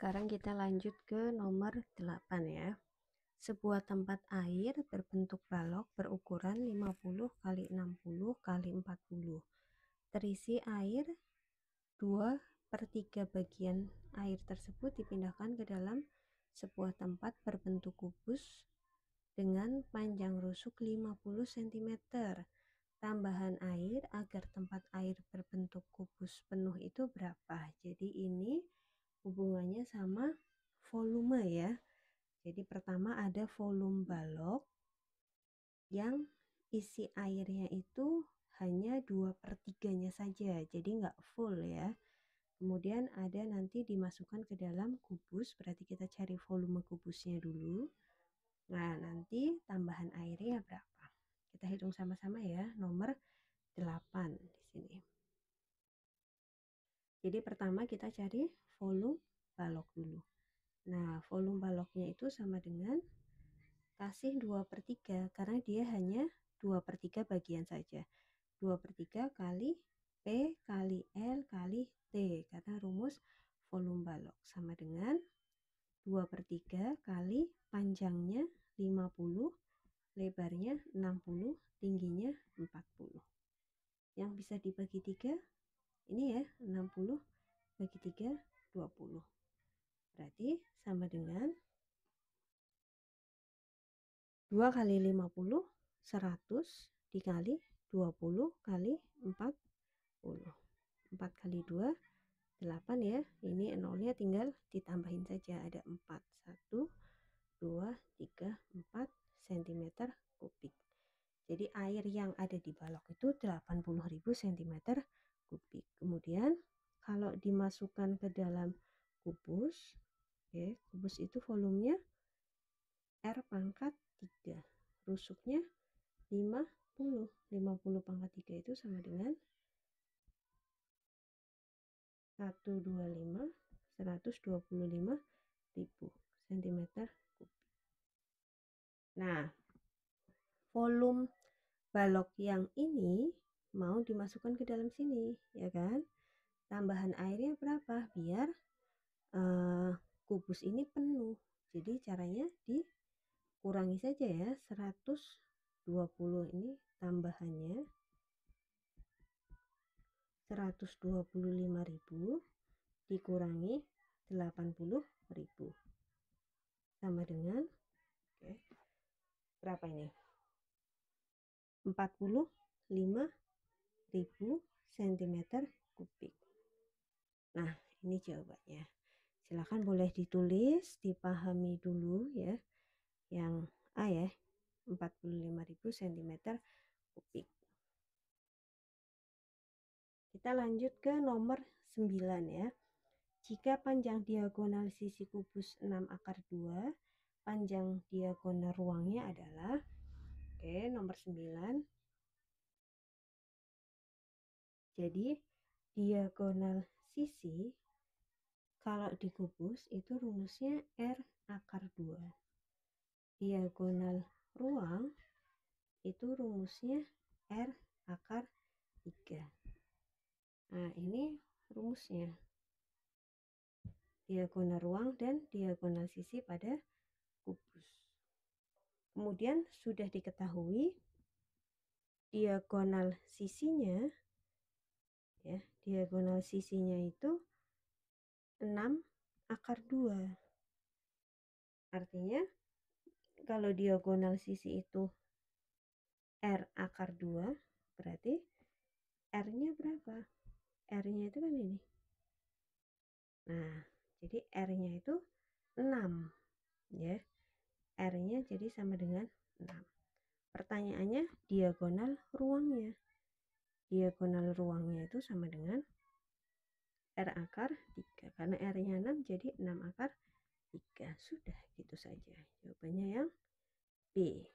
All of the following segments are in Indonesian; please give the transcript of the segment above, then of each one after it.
Sekarang kita lanjut ke nomor 8 ya. Sebuah tempat air berbentuk balok berukuran 50 x 60 x 40. Terisi air 2/3 bagian air tersebut dipindahkan ke dalam sebuah tempat berbentuk kubus dengan panjang rusuk 50 cm. Tambahan air agar tempat air berbentuk kubus penuh itu berapa? Jadi ini hubungannya sama volume ya. Jadi pertama ada volume balok yang isi airnya itu hanya 2/3-nya saja, jadi nggak full ya. Kemudian ada nanti dimasukkan ke dalam kubus, berarti kita cari volume kubusnya dulu. Nah, nanti tambahan airnya berapa? Kita hitung sama-sama ya, nomor 8 di sini. Jadi pertama kita cari volume balok dulu. Nah, volume baloknya itu sama dengan kasih 2/3 karena dia hanya 2/3 bagian saja. 2/3 kali P kali L kali T karena rumus volume balok sama dengan 2/3 kali panjangnya 50, lebarnya 60, tingginya 40. Yang bisa dibagi 3 ini ya, 60 bagi 3 20. Berarti sama dengan 2 kali 50 100 dikali 20 kali 40. 4 kali 2 8 ya. Ini nolnya tinggal ditambahin saja, ada 4. 1 2 3 4 cm kubik. Jadi air yang ada di balok itu 80.000 cm kubik. Kemudian kalau dimasukkan ke dalam kubus, oke, kubus itu volumenya R pangkat 3, rusuknya 50 pangkat 3 itu sama dengan 125.000 cm kubik. Nah, volume balok yang ini mau dimasukkan ke dalam sini, ya kan? Tambahan airnya berapa? Biar kubus ini penuh. Jadi caranya dikurangi saja ya, 120 ini tambahannya 125.000 dikurangi 80.000 sama dengan berapa ini? 45.000 cm kubik. Nah, ini jawabannya. Silakan boleh ditulis, dipahami dulu ya. Yang A ya, 45.000 cm kubik. Kita lanjut ke nomor 9 ya. Jika panjang diagonal sisi kubus 6/2, panjang diagonal ruangnya adalah, oke, nomor 9. Jadi diagonal sisi kalau di kubus itu rumusnya R/2. Diagonal ruang itu rumusnya R/3. Nah, ini rumusnya. Diagonal ruang dan diagonal sisi pada kubus. Kemudian sudah diketahui diagonal sisinya ya, diagonal sisinya itu 6/2. Artinya kalau diagonal sisi itu R/2 berarti R-nya berapa? R-nya itu kan ini. Nah, jadi R-nya itu 6 ya. R-nya jadi sama dengan 6. Pertanyaannya diagonal ruangnya. Diagonal ruangnya itu sama dengan R/3 karena R-nya 6 jadi 6/3. Sudah gitu saja. Jawabannya yang B.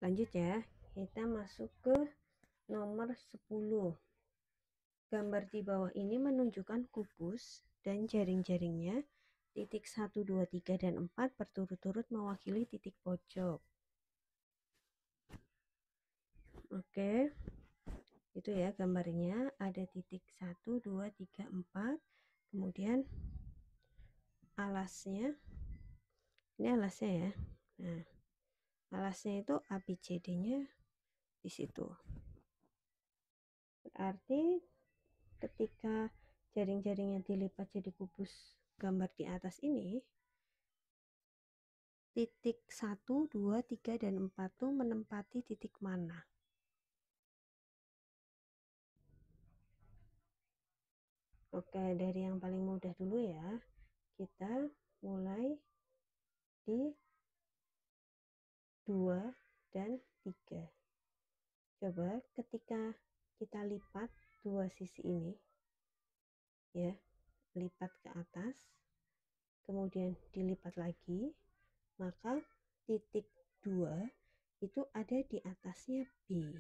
Lanjut ya, kita masuk ke nomor 10. Gambar di bawah ini menunjukkan kubus dan jaring-jaringnya. Titik 1, 2, 3, dan 4 berturut-turut mewakili titik pojok. Oke, itu ya gambarnya, ada titik 1 2 3 4, kemudian alasnya, ini alasnya ya. Nah, alasnya itu ABCD nya di situ. Berarti ketika jaring-jaringnya dilipat jadi kubus gambar di atas ini, titik 1 2 3 dan 4 tuh menempati titik mana? Oke, dari yang paling mudah dulu ya. Kita mulai di 2 dan 3. Coba ketika kita lipat dua sisi ini ya, lipat ke atas, kemudian dilipat lagi, maka titik 2 itu ada di atasnya B.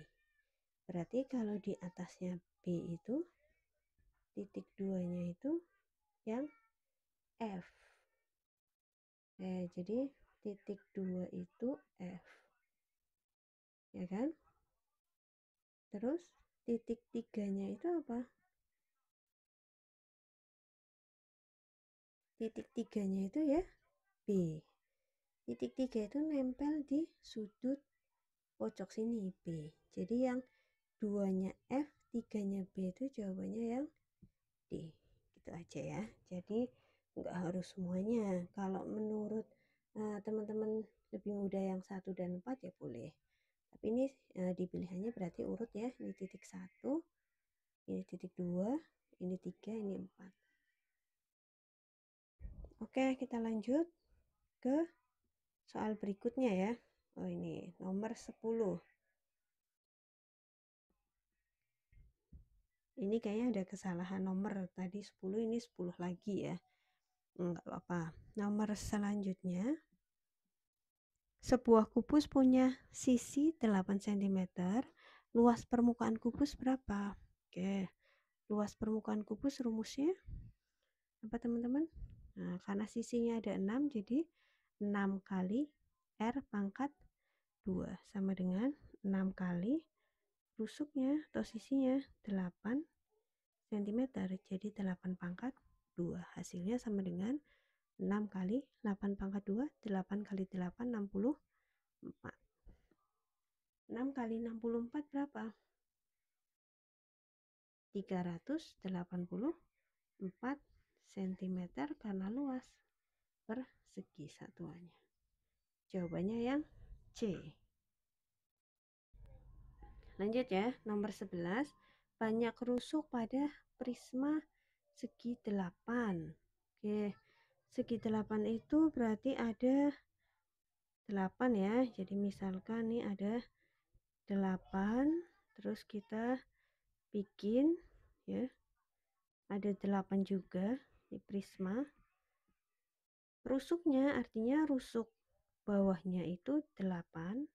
Berarti kalau di atasnya B itu titik 2 nya itu yang F. Jadi titik 2 itu F, ya kan? Terus titik 3 nya itu apa? Titik 3 nya itu ya B. Titik 3 itu nempel di sudut pojok sini B. Jadi yang 2 nya F, 3 nya B itu jawabannya yang D. Gitu aja ya. Jadi nggak harus semuanya. Kalau menurut teman-teman lebih mudah yang 1 dan 4 ya boleh. Tapi ini dipilihannya berarti urut ya. Ini titik 1, ini titik 2, ini 3, ini 4. Oke, kita lanjut ke soal berikutnya ya. Oh, ini nomor 10. Ini kayaknya ada kesalahan nomor, tadi 10, ini 10 lagi ya. Enggak apa-apa. Nomor selanjutnya, sebuah kubus punya sisi 8 cm, luas permukaan kubus berapa? Oke, luas permukaan kubus rumusnya apa teman-teman? Nah, karena sisinya ada 6, jadi 6 kali R pangkat 2 sama dengan 6 kali rusuknya atau sisinya 8 cm, jadi 8 pangkat 2. Hasilnya sama dengan 6 kali 8 pangkat 2, 8 kali 8, 64. 6 kali 64 berapa? 384 cm karena luas persegi satuannya. Jawabannya yang C. Lanjut ya, nomor 11. Banyak rusuk pada prisma segi 8. Oke, segi 8 itu berarti ada 8 ya. Jadi misalkan nih ada 8, terus kita bikin ya, ada 8 juga di prisma. Rusuknya artinya rusuk bawahnya itu 8,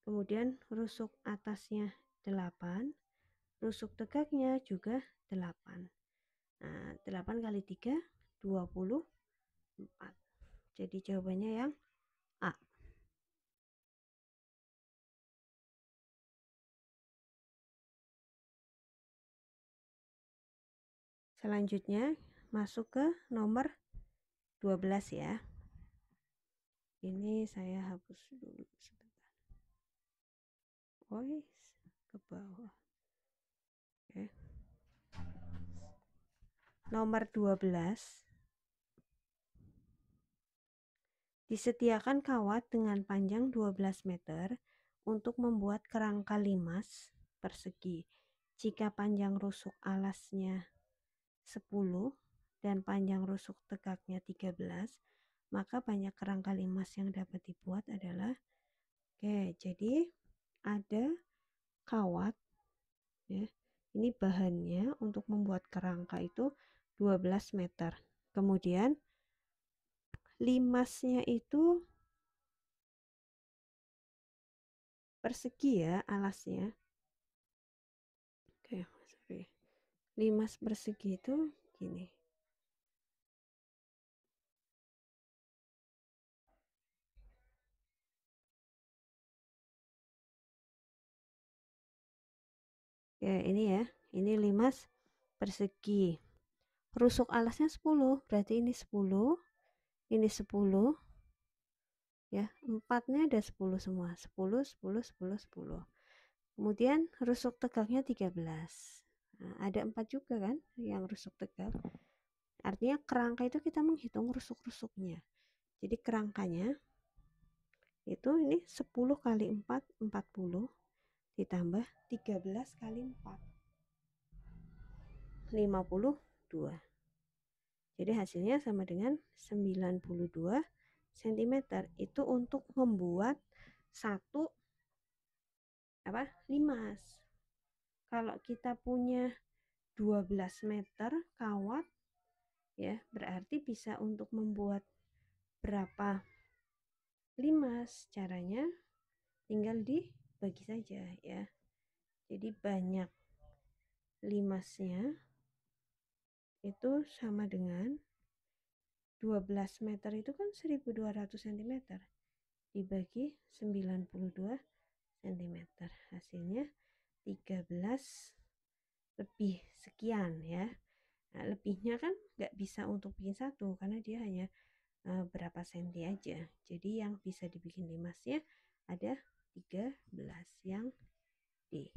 kemudian rusuk atasnya 8, rusuk tegaknya juga 8. Nah, 8 kali 3, 24. Jadi jawabannya yang A. Selanjutnya masuk ke nomor 12 ya. Ini saya hapus dulu sebentar. Oh, ke bawah. Oke. Nomor 12. Disediakan kawat dengan panjang 12 meter untuk membuat kerangka limas persegi. Jika panjang rusuk alasnya 10 dan panjang rusuk tegaknya 13, maka banyak kerangka limas yang dapat dibuat adalah, oke, jadi ada kawat ya. Ini bahannya untuk membuat kerangka itu 12 meter. Kemudian limasnya itu persegi ya alasnya. Oke, sorry. Limas persegi itu gini. Oke, ini ya, ini limas persegi. Rusuk alasnya 10, berarti ini 10, ini 10, ya, empatnya ada 10 semua, 10, 10, 10, 10. Kemudian rusuk tegaknya 13. Nah, ada 4 juga kan yang rusuk tegak. Artinya kerangka itu kita menghitung rusuk-rusuknya. Jadi kerangkanya itu ini 10 kali 4, 40, ditambah 13 kali 4, 52. Jadi hasilnya sama dengan 92 cm. Itu untuk membuat satu limas. Kalau kita punya 12 meter kawat, ya berarti bisa untuk membuat berapa limas. Caranya tinggal dibagi saja ya. Jadi banyak limasnya itu sama dengan 12 meter itu kan 1200 cm dibagi 92 cm, hasilnya 13 lebih sekian ya. Nah, lebihnya kan nggak bisa untuk bikin satu karena dia hanya berapa senti aja. Jadi yang bisa dibikin limasnya ada 13 yang D.